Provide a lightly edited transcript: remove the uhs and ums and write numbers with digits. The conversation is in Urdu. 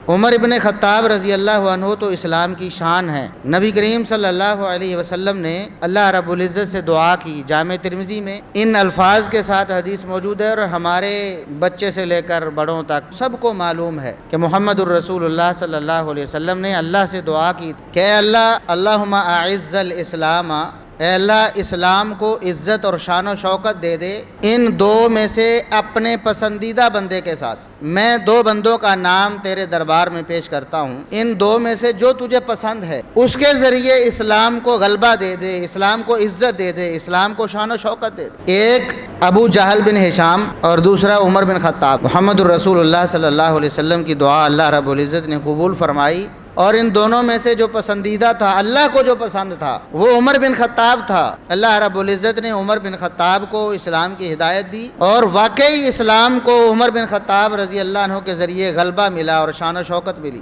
عمر ابن خطاب رضی اللہ عنہ تو اسلام کی شان ہے۔ نبی کریم صلی اللہ علیہ وسلم نے اللہ رب العزت سے دعا کی، جامع ترمذی میں ان الفاظ کے ساتھ حدیث موجود ہے، اور ہمارے بچے سے لے کر بڑوں تک سب کو معلوم ہے کہ محمد الرسول اللہ صلی اللہ علیہ وسلم نے اللہ سے دعا کی کہ اے اللہ، اللہم اعز الاسلام، اے اللہ اسلام کو عزت اور شان و شوکت دے دے ان دو میں سے اپنے پسندیدہ بندے کے ساتھ۔ میں دو بندوں کا نام تیرے دربار میں پیش کرتا ہوں، ان دو میں سے جو تجھے پسند ہے اس کے ذریعے اسلام کو غلبہ دے دے، اسلام کو عزت دے دے، اسلام کو شان و شوکت دے دے۔ ایک ابو جہل بن ہشام اور دوسرا عمر بن خطاب۔ محمد الرسول اللہ صلی اللہ علیہ وسلم کی دعا اللہ رب العزت نے قبول فرمائی، اور ان دونوں میں سے جو پسندیدہ تھا، اللہ کو جو پسند تھا، وہ عمر بن خطاب تھا۔ اللہ رب العزت نے عمر بن خطاب کو اسلام کی ہدایت دی، اور واقعی اسلام کو عمر بن خطاب رضی اللہ عنہ کے ذریعے غلبہ ملا اور شان و شوکت ملی۔